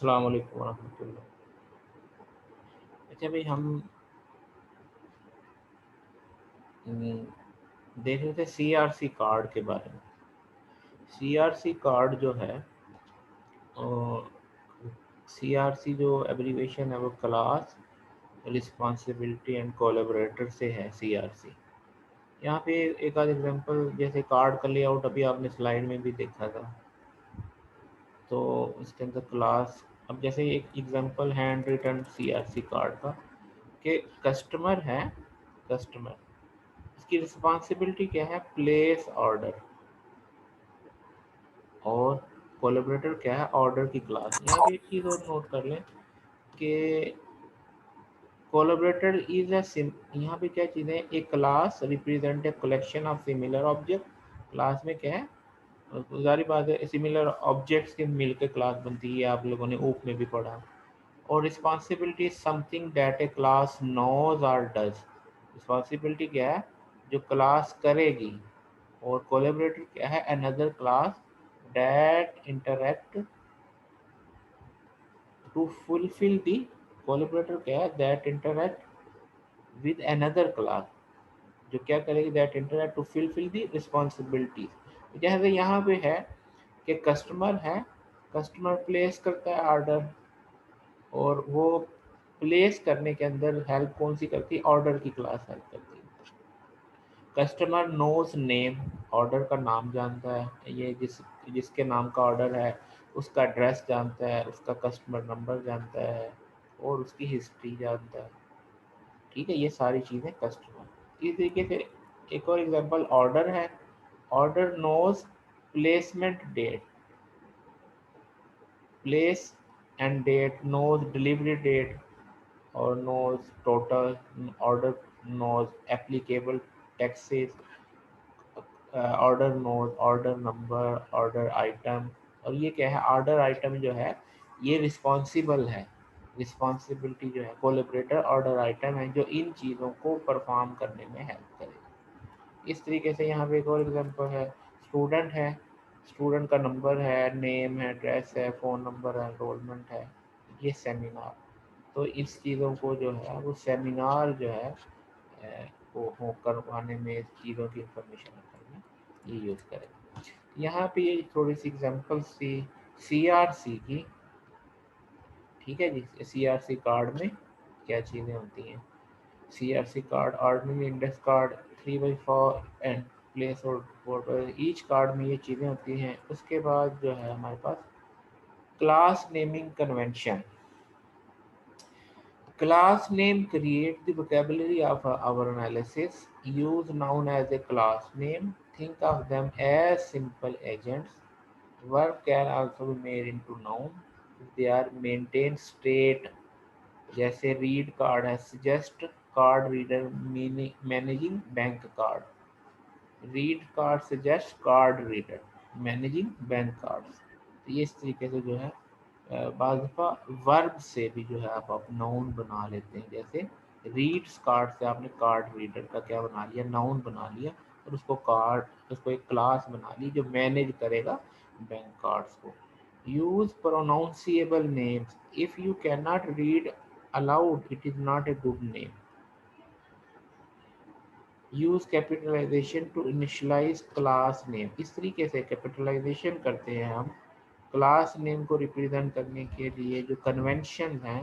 अस्सलाम वालेकुम वरहमतुल्लाह। अच्छा भाई हम देख रहे थे सीआरसी कार्ड के बारे में। सीआरसी कार्ड जो है सीआरसी जो एब्रीविएशन है वो क्लास रिस्पॉन्सिबिलिटी एंड कोलैबोरेटर से है सीआरसी। यहाँ पे एक आध एग्जांपल जैसे कार्ड का लेआउट अभी आपने स्लाइड में भी देखा था, तो इसके अंदर क्लास अब जैसे एक example handwritten CRC card का कि कस्टमर है, कस्टमर इसकी रिस्पॉन्सिबिलिटी क्या है, प्लेस ऑर्डर, और कोलैबोरेटर क्या है, ऑर्डर की क्लास। यहाँ पे एक चीज़ और नोट कर लें कि कोलैबोरेटर इज अ सिम, यहाँ पे क्या चीज़ें, एक class represent a collection of similar object. Class में क्या है, जारी बात है सिमिलर ऑब्जेक्ट्स के मिलकर क्लास बनती है, आप लोगों ने ऊप में भी पढ़ा। और responsibility is something that a class knows or does. Responsibility क्या है, जो क्लास करेगी। और कोलैबोरेटर क्या है, another class that interact to fulfil the. Collaborator क्या है, that interact with another class, जो क्या करेगी, that interact to fulfil the responsibilities. जैसे यहाँ पे है कि कस्टमर है, कस्टमर प्लेस करता है ऑर्डर, और वो प्लेस करने के अंदर हेल्प कौन सी करती है, ऑर्डर की क्लास हेल्प करती है। कस्टमर नोज नेम, ऑर्डर का नाम जानता है, ये जिसके नाम का ऑर्डर है उसका एड्रेस जानता है, उसका कस्टमर नंबर जानता है, और उसकी हिस्ट्री जानता है। ठीक है, ये सारी चीज़ें कस्टमर। इस तरीके से एक और एग्जांपल ऑर्डर है, order knows placement date, place and date, knows delivery date, और knows total order, knows applicable taxes, order knows, order number, order item. और ये क्या है, ऑर्डर आइटम जो है ये रिस्पॉन्सिबल है, रिस्पॉन्सिबिलिटी जो है, कोलैबोरेटर ऑर्डर आइटम है जो इन चीज़ों को परफॉर्म करने में हेल्प करेगा। इस तरीके से यहाँ पे एक और एग्जांपल है, स्टूडेंट है, स्टूडेंट का नंबर है, नेम है, एड्रेस है, फ़ोन नंबर है, एनरोलमेंट है। ये सेमिनार, तो इस चीज़ों को जो है वो सेमिनार जो है वो करवाने में, चीज़ों की इंफॉर्मेशन करने ये यूज़ करें। यहाँ पे ये थोड़ी सी एग्जांपल्स थी सीआरसी की। ठीक है जी, सीआरसी कार्ड में क्या चीज़ें होती हैं। CRC card, ordinary index card, 3/4 and place और ईच कार्ड में ये चीज़ें होती हैं। उसके बाद जो है हमारे पास class naming convention. Class name create the vocabulary of our analysis. Use noun as a class name. Think of them as simple agents. Verb can also be made into noun if they are maintained state. जैसे read card है, suggest card reader meaning managing bank card. Read card suggest card reader managing bank cards. तो ये इस तरीके से जो है बाज़ दफ़ा वर्ब से भी जो है आप नाउन बना लेते हैं। जैसे रीड्स कार्ड से आपने कार्ड रीडर का क्या बना लिया, नाउन बना लिया, और उसको कार्ड, उसको एक क्लास बना ली जो मैनेज करेगा बैंक कार्ड्स को। Use pronounceable names, if you can not read aloud it is not a good name. Use capitalisation to initialise class name, इस तरीके से कैपिटलाइजेशन करते हैं हम क्लास नेम को रिप्रेजेंट करने के लिए। जो कन्वेंशन है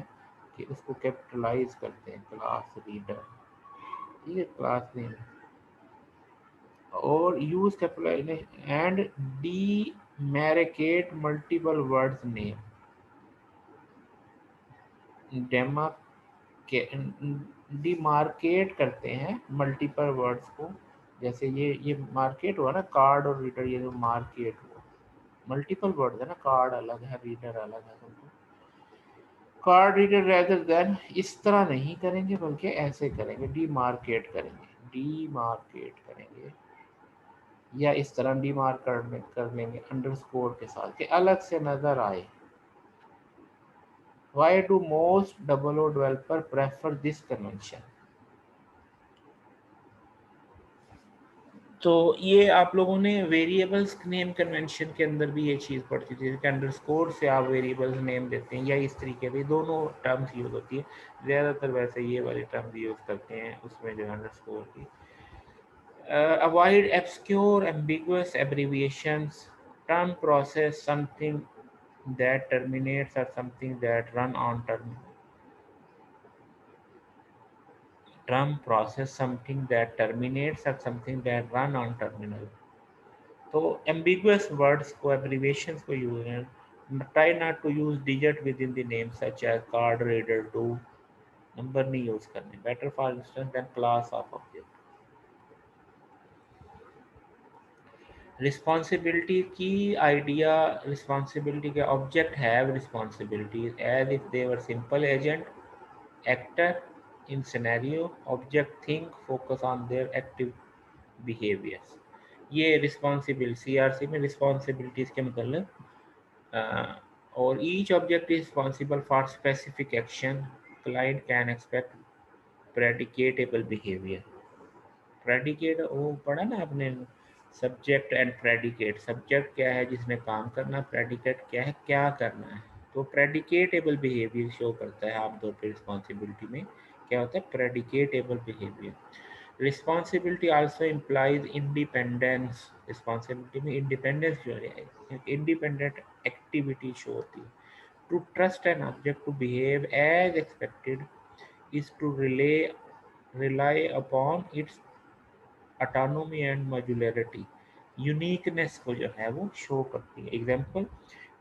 कि उसको कैपिटलाइज करते हैं, क्लास रीडर, ठीक है, क्लास नेम। और use capitalisation and demarcate multiple words name, डेमा के डिमार्केट करते हैं मल्टीपल वर्ड्स को। जैसे ये मार्केट हुआ ना, कार्ड और रीडर, ये जो मार्केट हुआ, मल्टीपल वर्ड है ना, कार्ड अलग है, रीडर अलग है। कार्ड रीडर रेदर देन, इस तरह नहीं करेंगे बल्कि ऐसे करेंगे, डीमार्केट करेंगे, डीमार्केट करेंगे, या इस तरह डीमार्क कर लेंगे अंडरस्कोर के साथ कि अलग से नजर आए। Why do most double developer prefer this convention. तो ये आप लोगों ने वेरिएबल्स नेम कन्वेंशन के अंदर भी ये चीज़ पढ़ती थी कि अंडरस्कोर से आप वेरिएबल्स नेम देते हैं, या इस तरीके से दोनों टर्म्स यूज़ होती है। ज़्यादातर वैसे ये वाली टर्म्स यूज़ करते हैं उसमें जो अंडरस्कोर की। Avoid obscure ambiguous abbreviations. Term process something that terminates or something that run on terminal. Term process something that terminates or something that run on terminal. तो ambiguous words को abbreviations को use हैं। Try not to use digit within the name such as card reader do. Number नहीं use करने। Better for instance than class of object. Responsibility की idea, responsibility के object have responsibilities as if they were simple agent actor in scenario object think focus on their active behaviours. ये responsibility CRC में responsibilities के मतलब और each object is responsible for specific action client can expect predictable behaviour. Predicate वो पढ़ा ना आपने, subject and predicate. Subject क्या है जिसने काम करना, प्रेडिकेट क्या है क्या करना है। तो प्रेडिकेटेबल बिहेवियर शो करता है आमतौर पर रिस्पॉन्सिबिलिटी में। क्या होता है predictable behaviour. Responsibility also implies independence. Responsibility में इंडिपेंडेंस जो है, इंडिपेंडेंट एक्टिविटी शो होती है। To trust an object to behave as expected is to rely upon its autonomy and modularity। Uniqueness को जो है वो शो करती है। एग्जाम्पल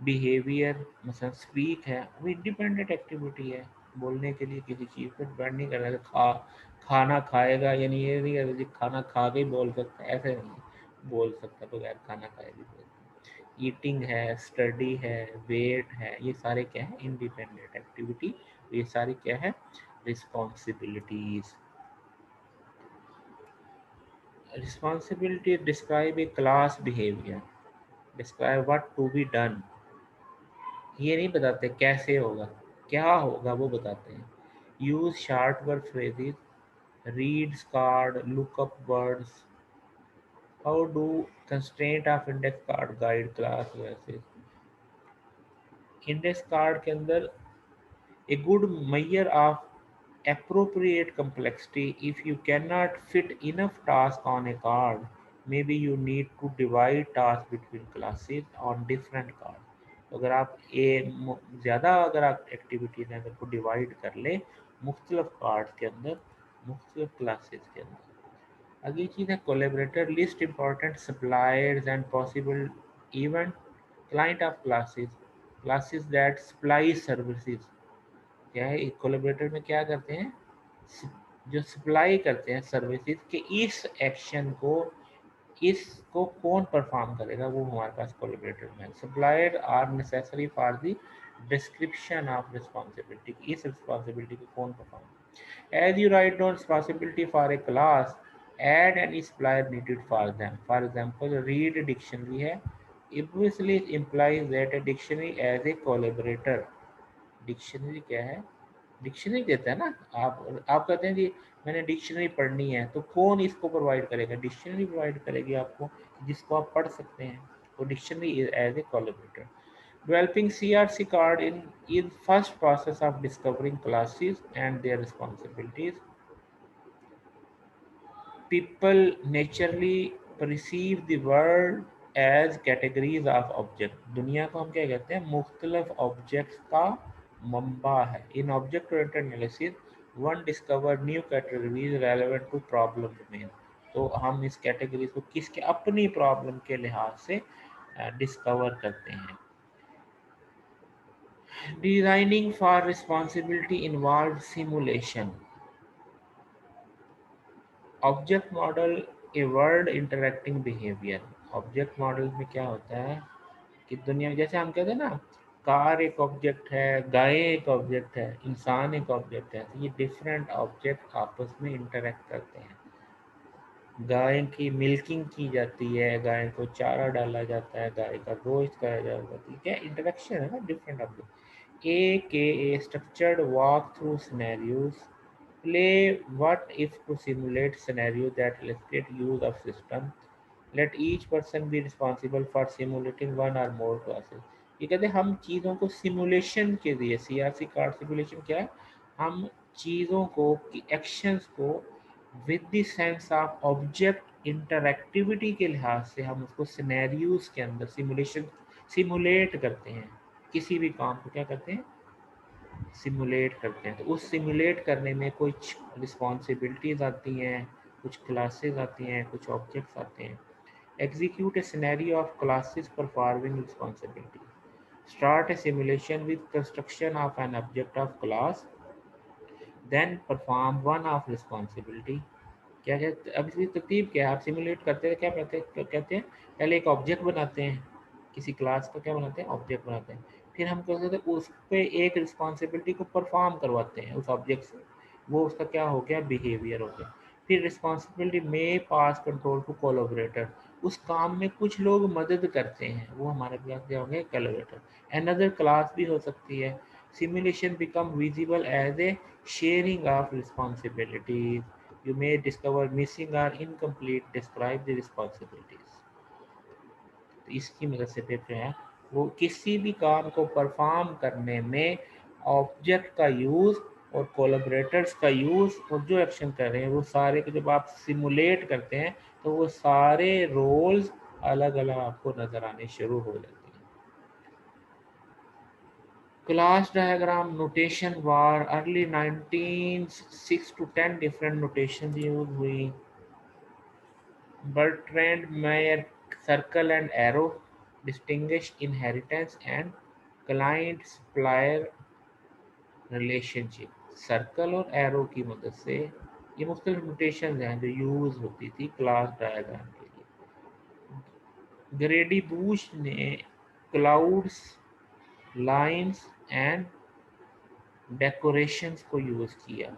बिहेवियर मतलब स्पीक है, वो इंडिपेंडेंट एक्टिविटी है। बोलने के लिए किसी चीज़ पर डिपेंड नहीं कर रहा है। खाना खाएगा, यानी ये नहीं कर रहा खाना खा के ही बोल सकता है, ऐसे नहीं बोल सकता बगैर खाना खाए भी बोल सकता। ईटिंग है, स्टडी है, वेट है, ये सारे क्या है इंडिपेंडेंट एक्टिविटी। ये सारी क्या है responsibilities. Responsibility describe a class behavior, describe what to be done। ये नहीं बताते कैसे होगा, क्या होगा वो बताते हैं। Use short word phrases, reads card, look up words. How do constraint of index card guide class वैसे। इंडेक्स कार्ड के अंदर a good measure of appropriate complexity। If you cannot fit enough tasks on a card, maybe you need to divide tasks between classes on different cards। तो अगर आप ज़्यादा अगर आप activities अगर को डिवाइड कर ले मुख्तलिफ कार्ड के अंदर, मुख्तलिफ क्लासेस के अंदर। अगली चीज़ है collaborator list important suppliers and possible event client of classes, classes that supply services. क्या है कोलैबोरेटर में क्या करते हैं, जो सप्लाई करते हैं सर्विसेज के इस एक्शन को, इसको कौन परफॉर्म करेगा वो हमारे पास कोलैबोरेटर में। Supplier are necessary for the description of responsibility. इस रिस्पॉन्सिबिलिटी को कौन perform. As you write down responsibility for a class add any supplier needed for them. For example read dictionary है, obviously implies that a dictionary as a collaborator। Dictionary क्या है, dictionary देता है ना। आप कहते हैं कि मैंने डिक्शनरी पढ़नी है, तो कौन इसको प्रोवाइड करेगा, डिक्शनरी प्रोवाइड करेगी आपको जिसको आप पढ़ सकते हैं। तो dictionary as a collaborator. Developing CRC card in is first process of discovering classes and their responsibilities. people naturally perceive the world as categories of object। दुनिया को हम क्या कहते हैं मुख्तलिफ ऑब्जेक्ट्स का मंबा है। In object oriented analysis one discover new categories relevant to problem domain. तो हम इस कैटेगरीज को किसके अपनी प्रॉब्लम के लिहाज से डिस्कवर करते हैं। Designing for responsibility involve simulation. Object model a word interacting behaviour. Object model में क्या होता है कि दुनिया में जैसे हम कहते हैं ना कार एक ऑब्जेक्ट है, गाय एक ऑब्जेक्ट है, इंसान एक ऑब्जेक्ट है। तो ये डिफरेंट ऑब्जेक्ट आपस में इंटरैक्ट करते हैं। गाय की मिल्किंग की जाती है, गाय को चारा डाला जाता है, गाय का गोश्त खाया जाता है। क्या इंटरेक्शन है ना different object. A structured walk through scenarios. Play what if to simulate scenario that illustrate use of system। Let each person be responsible for simulating one or more classes. ये कहते हैं हम चीज़ों को सिमुलेशन के लिए, CRC कार्ड सिमुलेशन क्या है, हम चीज़ों को, एक्शंस को with the sense of object interactivity के लिहाज से हम उसको सिनेरियोज के अंदर सिमुलेट करते हैं। किसी भी काम को क्या करते हैं, सिमुलेट करते हैं। तो उस सिमुलेट करने में कुछ रिस्पॉन्सिबिलिटीज़ आती हैं, कुछ क्लासेस आती हैं, कुछ ऑब्जेक्ट्स आते हैं। Execute a scenario of classes performing responsibility. Start a simulation with construction of an object of class, then perform one of responsibility. क्या कहते, अब इसकी तरतीब क्या है, आप सिमुलेट करते हैं, कहते हैं पहले एक ऑब्जेक्ट बनाते हैं, किसी क्लास का क्या बनाते हैं, ऑब्जेक्ट बनाते हैं। फिर हम क्या करते हैं, उस पर एक रिस्पॉन्सिबिलिटी को परफॉर्म करवाते हैं उस ऑब्जेक्ट से, वो उसका क्या हो गया, बिहेवियर हो गया। फिर रिस्पॉन्सिबिलिटी में पास कंट्रोल टू कोलैबोरेटर, उस काम में कुछ लोग मदद करते हैं, वो हमारे पास क्या होंगे, कोलैबोरेटर। अनदर क्लास भी हो सकती है। Simulation become visible as a sharing of responsibilities. You may discover missing or incomplete, describe the responsibilities। तो इसकी मदद से फिर जो है वो किसी भी काम को परफॉर्म करने में ऑब्जेक्ट का यूज़ और कोलैबोरेटर्स का यूज़, और जो एक्शन कर रहे हैं वो सारे को जब आप सिमुलेट करते हैं तो वो सारे रोल्स अलग अलग आपको नज़र आने शुरू हो जाते हैं। Class diagram notation war early 1906 to 10 different notation use हुई। Bertrand Meyer, circle and arrow, distinguish inheritance and client-supplier relationship। Circle और एरो की मदद से ये मुख्तलिफ नोटेशन हैं जो यूज़ होती थी क्लास डायग्राम के लिए। ग्रेडी बूश ने क्लाउड्स, लाइंस एंड डेकोरेशंस को यूज़ किया।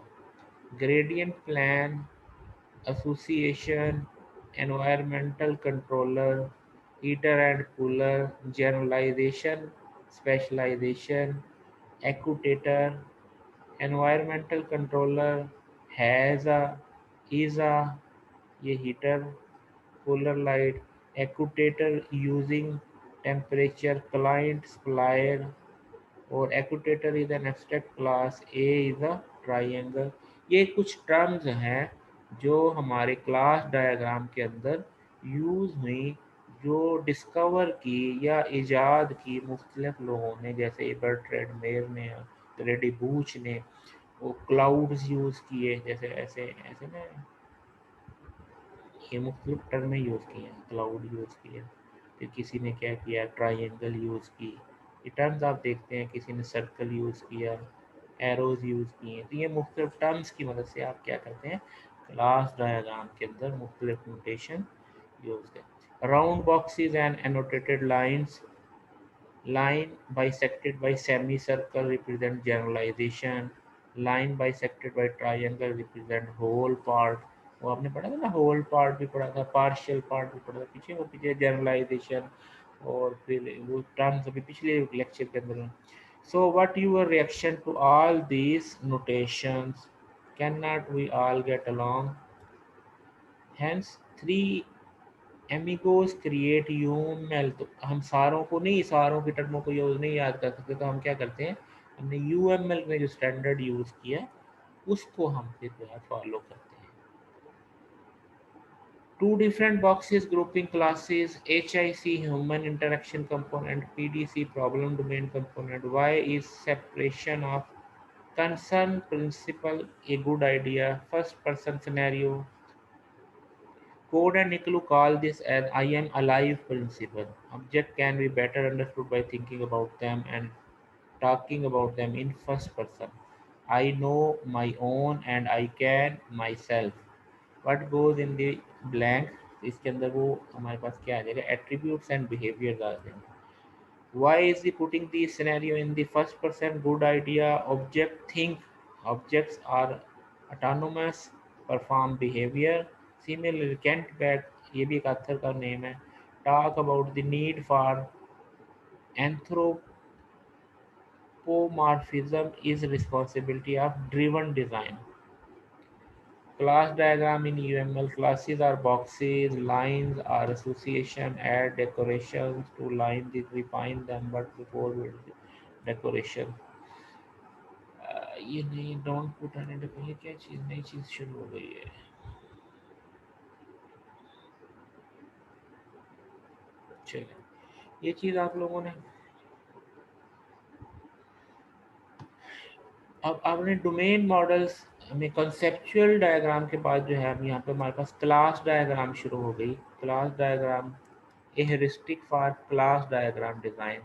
Gradient plan, association, environmental controller, heater and cooler, generalization, specialization, accutator, environmental controller, has a, is a, ये heater, cooler light, accutator using temperature, client, supplier, और actuator is an abstract class, A is a triangle. ये कुछ terms हैं जो हमारे class diagram के अंदर use हुई, जो डिस्कवर की या इजाद की मुख्तलिफ लोगों ने, जैसे बर्ट्रैंड मेयर ने, ग्रेडी बूच ने। वो क्लाउड्स यूज़ किए, जैसे ऐसे ऐसे ना, ये मुख्तलिफ टर्में यूज़ की हैं, क्लाउड यूज़ किया। फिर किसी ने क्या किया, ट्राइंगल यूज़ की। ये टर्म्स आप देखते हैं, किसी ने सर्कल यूज़ किया, एरोज यूज़ किए। तो ये मुख्तलिफ टर्म्स की मदद से आप क्या करते हैं, क्लास डायग्राम के अंदर मुख्तलिफ नोटेशन यूज़ करते हैं। Round boxes and annotated lines, line bisected by semicircle represent generalization, line bisected by triangle represent whole part। वो आपने पढ़ा था ना, होल पार्ट भी पढ़ा था, पार्शियल पार्ट भी पढ़ा था पीछे, वो पीछे जनरलाइजेशन, और फिर वो टर्म्स अभी पिछले लेक्चर के अंदर। So what your reaction to all these notations, can not we all get along, hence three amigos create UML. तो हम सारों को नहीं, सारों की टर्मों को यूज नहीं याद कर सकते, तो हम क्या करते हैं, हमने यूएमएल में जो स्टैंडर्ड यूज किया उसको हम फिर जो है फॉलो करते हैं। Two different boxes grouping classes, HIC human interaction component, PDC problem domain component. Why is separation of concern principle a good idea, first person scenario. Code and Niccolo call this as I am alive principle. Object can be better understood by thinking about them and talking about them in first person. I know my own and I can myself. What goes in the blank? इसके अंदर वो हमारे पास क्या आ जाएगा, attributes and behaviors आ जाएंगे। Why is he putting the scenario in the first person? Good idea. Object think. Objects are autonomous, perform behavior. Similarly, Kent back, ये भी एक author का name है. Talk about the need for anthropomorphism is responsibility of driven design. Class diagram in UML. Classes are boxes, lines are association, add decorations to line, refine them, but before we decoration ये नहीं, don't put an ये क्या चीज़, नई चीज़ शुरू हो गई है। चलिए, ये चीज़ आप लोगों ने, अब आपने डोमेन मॉडल्स में कंसेप्चुअल डायग्राम के बाद जो है, अब यहाँ पे हमारे पास क्लास डायग्राम शुरू हो गई। Class diagram, A heuristic for class diagram design,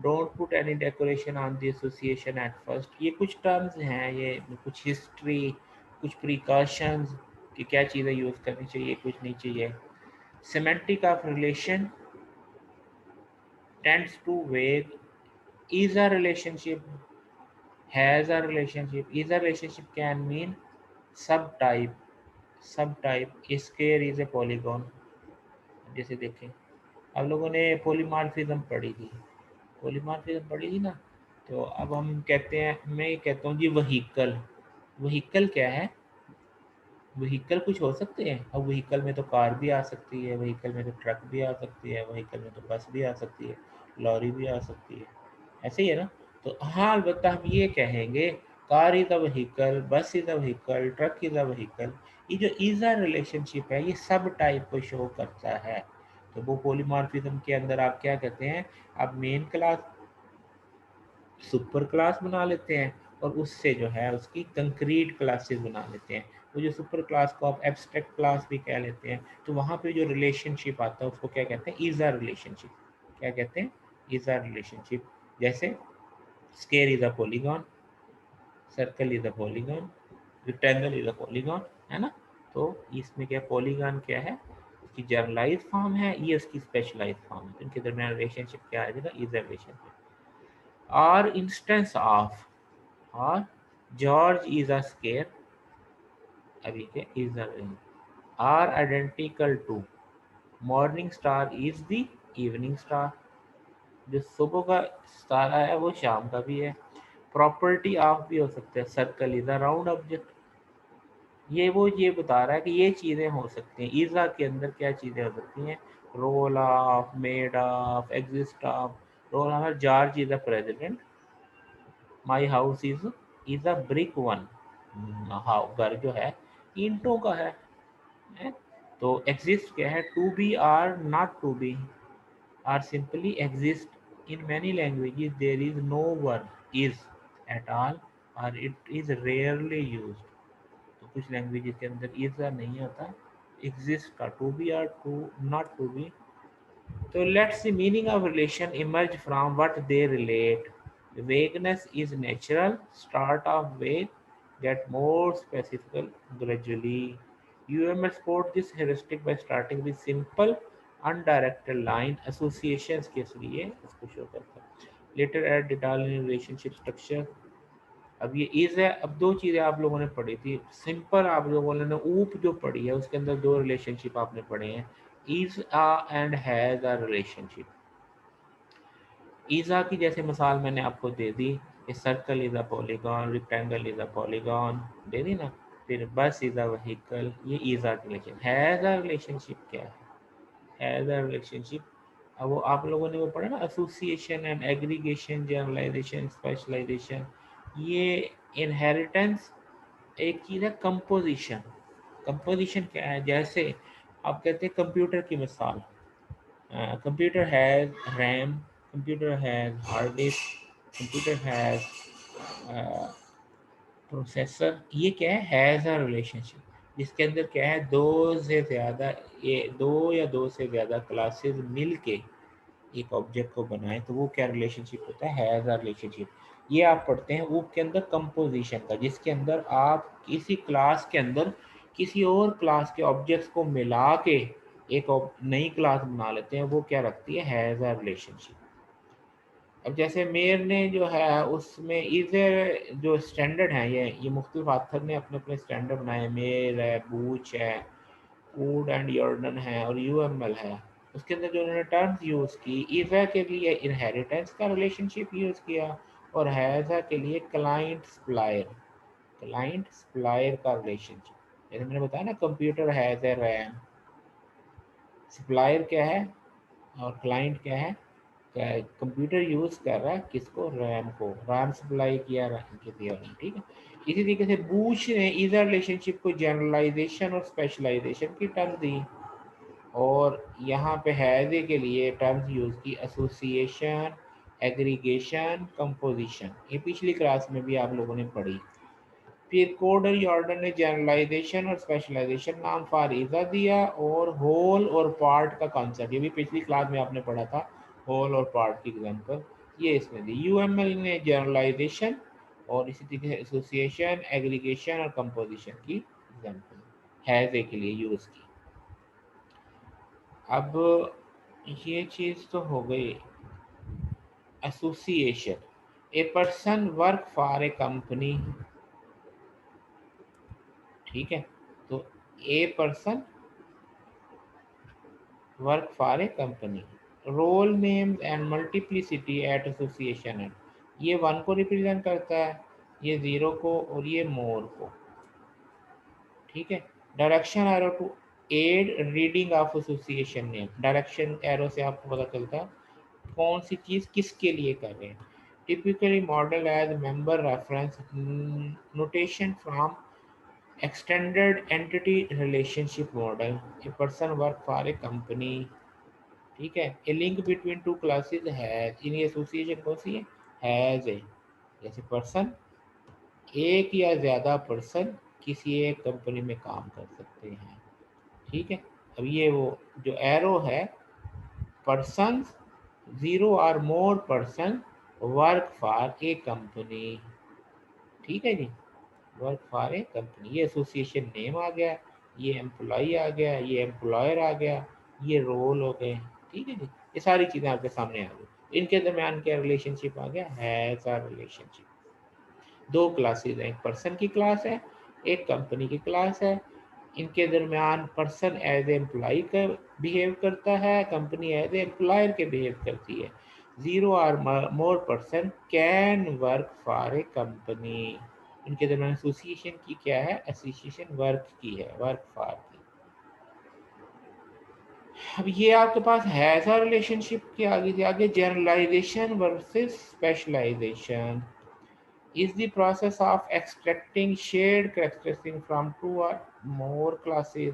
don't put any decoration on the association at first. ये कुछ टर्म्स हैं, ये कुछ हिस्ट्री, कुछ प्रिकॉशंस कि क्या चीज़ें यूज़ करनी चाहिए, कुछ नहीं चाहिए। Semantic of relation tends to vague, is a relationship, has a relationship, is a relationship can mean subtype, subtype, square is a polygon। जैसे देखें, आप लोगों ने पोलीमॉर्फिज्म पढ़ी थी, पोलीमॉर्फिज्म पढ़ी थी ना, तो अब हम कहते हैं, मैं ये कहता हूँ जी वहीकल, वहीकल क्या है, व्हीकल कुछ हो सकते हैं। अब व्हीकल में तो कार भी आ सकती है, व्हीकल में तो ट्रक भी आ सकती है, व्हीकल में तो बस भी आ सकती है, लॉरी भी आ सकती है, ऐसे ही है ना। तो हाँ, अलबत्ता हम ये कहेंगे कार इज़ अ व्हीकल, बस is a vehicle, truck is a vehicle. ये जो इज़ अ रिलेशनशिप है, ये सब टाइप को शो करता है। तो वो पोलीमॉर्फिज्म के अंदर आप क्या कहते हैं, आप मेन क्लास सुपर क्लास बना लेते हैं, और उससे जो है उसकी कंक्रीट क्लासेस बना लेते हैं। वो जो सुपर क्लास को आप एब्स्ट्रैक्ट क्लास भी कह लेते हैं, तो वहाँ पे जो रिलेशनशिप आता है उसको क्या कहते हैं, इज़ अ रिलेशनशिप। क्या कहते हैं, इज़ अ रिलेशनशिप। जैसे square is a polygon, circle is a polygon, rectangle is a polygon, है ना। तो इसमें क्या, पॉलीगॉन क्या है, उसकी जनरलाइज फॉर्म है, ये उसकी स्पेशलाइज फॉर्म है। तो इनके दरमियान रिलेशनशिप क्या आ जाएगा, is a relationship. Or instance of, or George is a scare, अभी के is a are identical to, morning star is the evening star, जो सुबह का तारा है वो शाम का भी है। प्रॉपर्टी ऑफ भी हो सकता है, circle is a round object. ये वो ये बता रहा है कि ये चीज़ें हो सकती हैं, ईजा के अंदर क्या चीज़ें हो सकती हैं, role of, made of, exist of. Role of, George is a president, my house is a brick one, हाँ घर जो है ईंटों का है? तो एग्जिस्ट क्या है, to be or not to be, or simply exist. In many languages there is no verb is at all, or it is rarely use. तो कुछ लैंग्वेजेस के अंदर इज नहीं होता, एग्जिस्ट का, to be or to not to be. So let's the meaning of relation emerge from what they relate. Vagueness is natural, start of vague, get more specific gradually. UML support this heuristic by starting with simple undirected line associations के लिए इसको show करता है। Later add detail in relationship structure। अब ये is है, अब दो चीज़ें आप लोगों ने पढ़ी थी, सिंपल आप लोगों ने ऊप जो पढ़ी है उसके अंदर दो रिलेशनशिप आपने पढ़े हैं, is a and has a relationship. Is a की जैसे मिसाल मैंने आपको दे दी, a circle is a polygon, rectangle is a polygon, दे दी ना। फिर बस इज अ व्हीकल, ये ईजा की रिलेशन। हैज अ रिलेशनशिप क्या है, हैज अ रिलेशनशिप, अब वो आप लोगों ने वो पढ़ा ना, association and aggregation, generalisation, specialisation. ये इनहेरिटेंस एक चीज़ है, कंपोजिशन। कंपोजिशन क्या है, जैसे आप कहते हैं कंप्यूटर की मिसाल, computer has RAM, computer has hard disk, computer has processor. ये क्या है, हैज़ अ रिलेशनशिप, जिसके अंदर क्या है, दो से ज़्यादा, ये दो या दो से ज़्यादा क्लासेस मिल के एक ऑब्जेक्ट को बनाए, तो वो क्या रिलेशनशिप होता है, हैज़ अ रिलेशनशिप। ये आप पढ़ते हैं ऊप के अंदर कंपोजिशन का, जिसके अंदर आप किसी क्लास के अंदर किसी और क्लास के ऑब्जेक्ट्स को मिला के एक नई क्लास बना लेते हैं, वो क्या रखती है, हैज़ अ रिलेशनशिप। अब जैसे मेयर ने जो है उसमें इज जो स्टैंडर्ड है, ये मुख्तलिफ आथर ने अपने अपने स्टैंडर्ड बनाए हैं, मेयर है, बूच है, कूड एंड यॉर्डन है, और यूएमएल है। उसके अंदर जो उन्होंने टर्म्स यूज़ की, इज़ा के लिए इनहेरिटेंस का रिलेशनशिप यूज़ किया, और हैज़ा के लिए क्लाइंट सप्लायर, क्लाइंट सप्लायर का रिलेशनशिप। जैसे मैंने बताया ना, computer has a RAM, supplier क्या है और क्लाइंट क्या है, कंप्यूटर यूज़ कर रहा है किसको, रैम को, रैम सप्लाई किया किसी और ने, ठीक है। इसी तरीके से बूच ने इधर रिलेशनशिप को जनरलाइजेशन और स्पेशलाइजेशन की टर्म दी, और यहाँ पे हैज़े के लिए टर्म्स यूज़ की एसोसिएशन, एग्रीगेशन, कंपोजिशन, ये पिछली क्लास में भी आप लोगों ने पढ़ी। फिर कोडर यॉर्डन ने जनरलाइजेशन और स्पेशलाइजेशन नाम फारिजा दिया, और होल और पार्ट का कॉन्सेप्ट, ये भी पिछली क्लास में आपने पढ़ा था, होल और पार्ट की एग्जांपल ये इसमें दी। यूएमएल ने जनरलाइजेशन और इसी तरीके से एसोसिएशन, एग्रीगेशन और कंपोजिशन की एग्जांपल हैज़े के लिए यूज़ की। अब ये चीज़ तो हो गई association, a person work for a company, ठीक है। तो a person work for a company, role name and multiplicity at association end, ये वन को रिप्रेजेंट करता है, ये ज़ीरो को, और ये मोर को, ठीक है। Direction arrow to aid reading of association name, direction arrow से आपको पता चलता है कौन सी चीज़ किसके लिए कर रहे हैं। Typically model as member reference notation from extended entity relationship model, a person work for a company, ठीक है। A link between two classes has, in association कौन सी है, हैज है, जैसे पर्सन, एक या ज़्यादा पर्सन किसी एक कंपनी में काम कर सकते हैं, ठीक है। अब ये वो जो एरो है, पर्सन, ज़ीरो और more person work for a company, ठीक है जी, वर्क फॉर ए कंपनी, ये एसोसिएशन नेम आ गया, ये एम्प्लॉय आ गया, ये एम्प्लॉयर आ गया, ये रोल हो गए, ठीक है जी। ये सारी चीज़ें आपके सामने आ गई, इनके दरमियान क्या रिलेशनशिप आ गया, हैज़ अ रिलेशनशिप। दो क्लासेज हैं, एक पर्सन की क्लास है, एक कंपनी की क्लास है, इनके दरमियान पर्सन एज ए एम्प्लॉय का बिहेव करता है, कंपनी एज ए एम्प्लॉयर के बिहेव करती है। ज़ीरो और more person can work for a company, इनके दरमियान एसोसिएशन की क्या है, एसोसिएशन वर्क की है, वर्क फॉर की। अब ये आपके पास हैज़ अ रिलेशनशिप के आगे generalisation versus specialisation is the process of extracting shared characteristics from two or more classes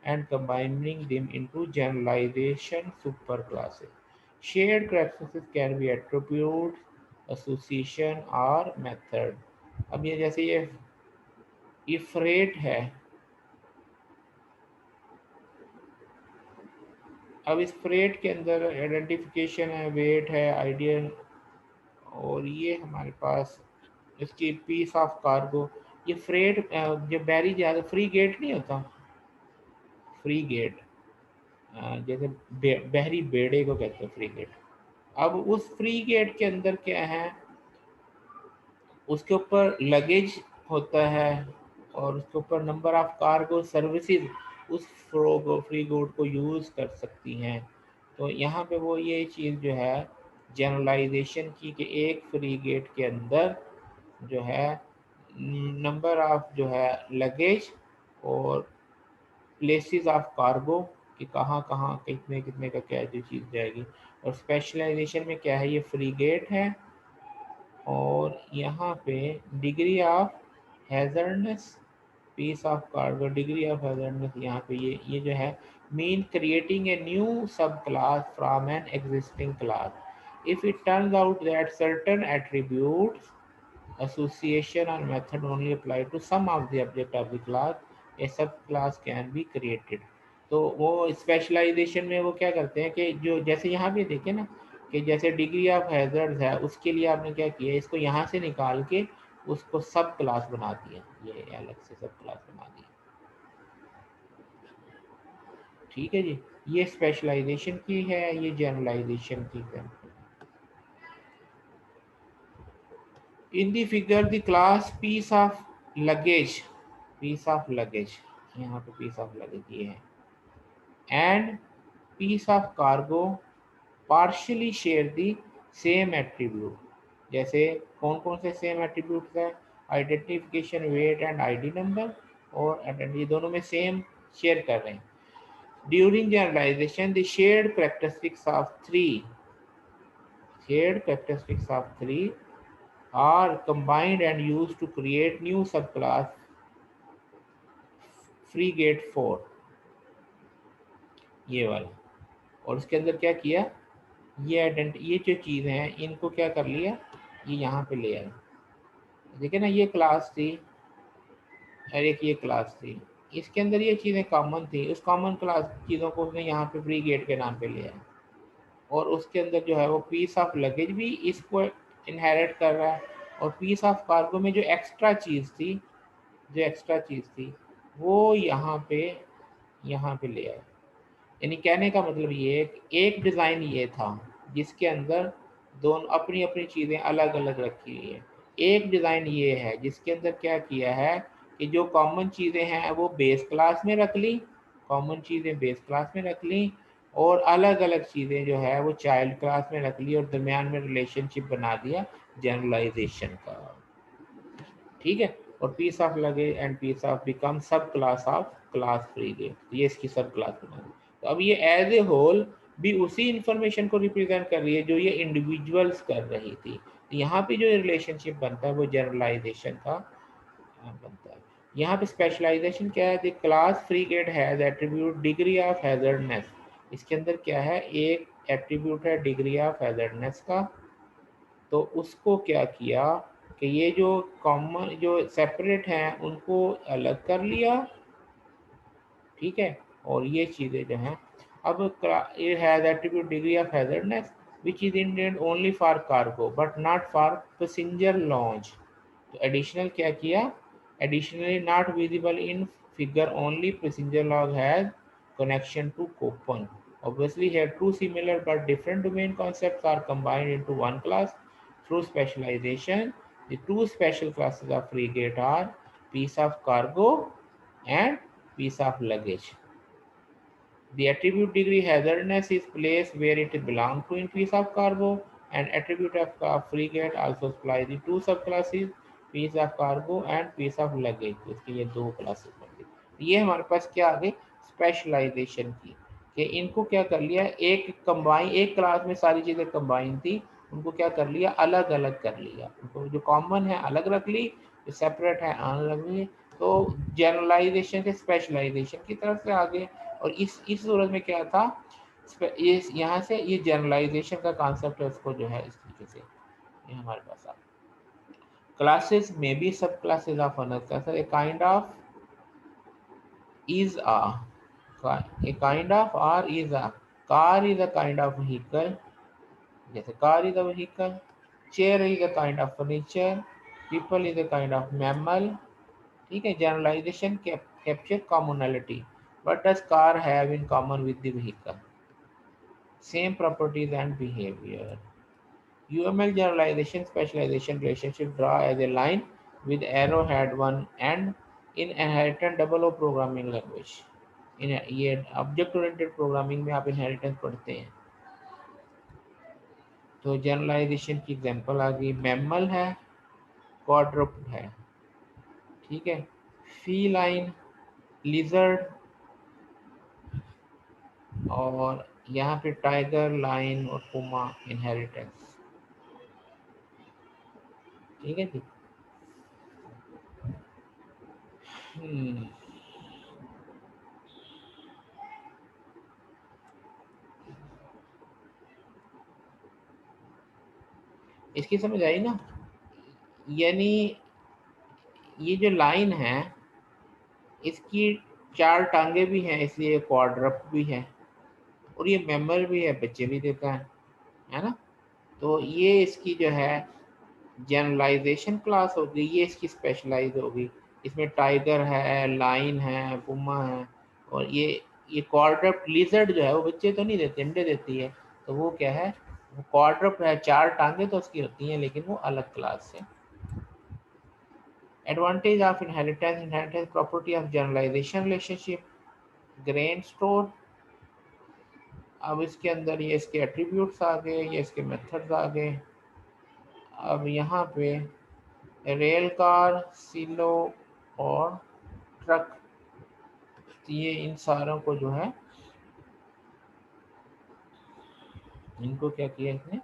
and combining them into generalization superclasses. Shared characteristics can be attributes, association or method. अब ये जैसे ये freight है, अब इस freight के अंदर identification है, वेट है, आइडियल, और ये हमारे पास इसकी पीस ऑफ कार्गो, ये फ्रेट जब बैरी ज़्यादा फ्री गेट नहीं होता, फ्री गेट, जैसे बहरी बेड़े को कहते हैं फ्री गेट। अब उस फ्री गेट के अंदर क्या है, उसके ऊपर लगेज होता है, और उसके ऊपर नंबर ऑफ कार्गो सर्विसेज उस फ्री गोट को यूज़ कर सकती हैं। तो यहाँ पे वो ये चीज़ जो है जनरलाइजेशन की, कि एक फ्री गेट के अंदर जो है नंबर ऑफ जो है लगेज और प्लेसेस ऑफ कार्गो, कि कहाँ कहाँ कितने कितने का क्या जो चीज़ जाएगी। और स्पेशलाइजेशन में क्या है, ये फ्री गेट है, और यहाँ पे degree of hazardness, piece of cargo, degree of hazardness, यहाँ पे ये जो है mean creating a new sub class from an existing class if it turns out that certain attributes, association or method only apply to some of the object of the class, a subclass can be created। तो वो specialisation में वो क्या करते हैं कि जो जैसे यहाँ पे देखें ना, कि जैसे डिग्री ऑफ हैजर्ड है, उसके लिए आपने क्या किया, इसको यहाँ से निकाल के उसको सब क्लास बना दिया, ये अलग से सब क्लास बना दिया, ठीक है जी। ये स्पेशलाइजेशन की है, ये जनरलाइजेशन की है। In the figure the class piece of luggage, piece of luggage, यहाँ पे पीस ऑफ लगेज ये है, and piece of cargo partially share the same attribute. जैसे कौन कौन से सेम एट्रीब्यूट्स हैं, identification, weight and ID number, और अटेंड, ये दोनों में सेम शेयर कर रहे हैं. During generalisation the shared characteristics of three are combined and used to create new subclass frigate 4, ये वाला. और उसके अंदर क्या किया, ये जो चीज़ें हैं इनको क्या कर लिया, ये यहाँ पे ले आए. देखिए ना, ये क्लास थी और एक ये क्लास थी, इसके अंदर ये चीज़ें कॉमन थी, उस कॉमन क्लास चीज़ों को उसने यहाँ पे फ्रीगेट के नाम पे ले आया. और उसके अंदर जो है वो पीस ऑफ लगेज भी इसको इनहेरिट कर रहा है. और पीस ऑफ कार्गो में जो एक्स्ट्रा चीज़ थी वो यहाँ पे ले आए. यानी कहने का मतलब ये है कि एक डिज़ाइन ये था जिसके अंदर दोनों अपनी अपनी चीज़ें अलग अलग रखी हुई है. एक डिज़ाइन ये है जिसके अंदर क्या किया है कि जो कॉमन चीज़ें हैं वो बेस क्लास में रख ली, और अलग अलग चीज़ें जो है वो चाइल्ड क्लास में रख ली, और दरमियान में रिलेशनशिप बना दिया जनरलाइजेशन का. ठीक है. और piece of luggage and piece of become subclass of class frigate, ये इसकी सब क्लास बना दी. तो अब ये एज ए होल भी उसी इंफॉर्मेशन को रिप्रेजेंट कर रही है जो ये इंडिविजुअल्स कर रही थी. तो यहाँ पे जो रिलेशनशिप बनता है वो जनरलाइजेशन का बनता है. यहाँ पे स्पेशलाइजेशन क्या है, the class frigate has attribute degree of hazardousness. इसके अंदर क्या है, एक एट्रीब्यूट है डिग्री ऑफ हैजर्डनेस का. तो उसको क्या किया कि ये जो कॉमन जो सेपरेट हैं उनको अलग कर लिया. ठीक है. और ये चीज़ें जो हैं, अब it has attribute degree of hazardness which is intended only for cargo but not for passenger launch. तो एडिशनल क्या किया, additionally not visible in figure only passenger log has connection to coupon. Obviously here two similar but different domain concepts are combined into one class through specialization. The two special classes of frigate are piece of cargo and piece of luggage. The attribute degree hazardness is placed where it belongs to in piece of cargo, and attribute of frigate also supply the two subclasses piece of cargo and piece of luggage. तो इसकी ये दो classes बन गई. ये हमारे पास क्या आ गई, स्पेशलाइजेशन की, कि इनको क्या कर लिया, एक क्लास में सारी चीज़ें कंबाइन थी, उनको क्या कर लिया, अलग अलग कर लिया. उनको जो कॉमन है अलग रख ली, जो सेपरेट है अलग रख ली. तो जनरलाइजेशन से स्पेशलाइजेशन की तरफ से आगे. और इस सूरत में क्या था, ये यहाँ से ये जनरलाइजेशन का कॉन्सेप्ट है, उसको जो है इस तरीके से ये हमारे पास आ. क्लासेस में भी सब classes of another class, a kind of is a kind of or is a car is a kind of vehicle, जैसे car is a vehicle, chair is a kind of furniture, people is a kind of mammal. ठीक है. Generalisation capture commonality. what does car have in common with the vehicle? Same properties and behavior. UML generalization specialization relationship draw as a line with arrowhead one and in inheritance double O programming language. इन ये object oriented programming में आप inheritance पढ़ते हैं. तो generalisation की example आ गई, mammal है, क्वाड्रुप्ड है. ठीक है. फीलाइन, लिजर्ड, और यहाँ पे टाइगर, लाइन और पुमा इनहेरिटेंस. ठीक है जी. इसकी समझ आई ना. यानी ये जो लाइन है इसकी चार टांगे भी हैं, इसलिए क्वाड्रप्ट भी है, और ये मेंबर भी है, बच्चे भी देता है ना. तो ये इसकी जो है जनरलाइजेशन क्लास होगी, ये इसकी स्पेशलाइज होगी. इसमें टाइगर है, लाइन है, पुमा है, और ये क्वाड्रप्ट लिजर्ड जो है वो बच्चे तो नहीं देते, अंडे देती है. तो वो क्या है, वो क्वाड्रप्ट है, चार टांगे तो उसकी होती हैं लेकिन वो अलग क्लास से. Advantage of inheritance property of generalisation relationship, grain store. अब इसके अंदर ये इसके एट्रीब्यूट्स आ गए, ये इसके मेथड्स आ गए. अब यहाँ पे रेल कार, सिलो और ट्रक, ये इन सारों को जो है इनको क्या किया इसने,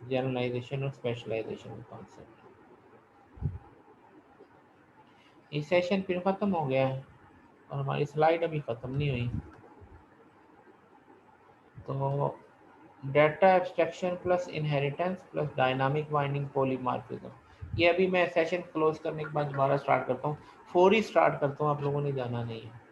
जनरलाइजेशन और स्पेशलाइजेशन कॉन्सेप्ट। ये सेशन फिर खत्म हो गया है और हमारी स्लाइड अभी खत्म नहीं हुई। तो data abstraction plus inheritance plus dynamic binding polymorphism, ये अभी मैं सेशन क्लोज करने के बाद दोबारा स्टार्ट करता हूँ, 4 ही स्टार्ट करता हूँ, आप लोगों ने जाना नहीं है।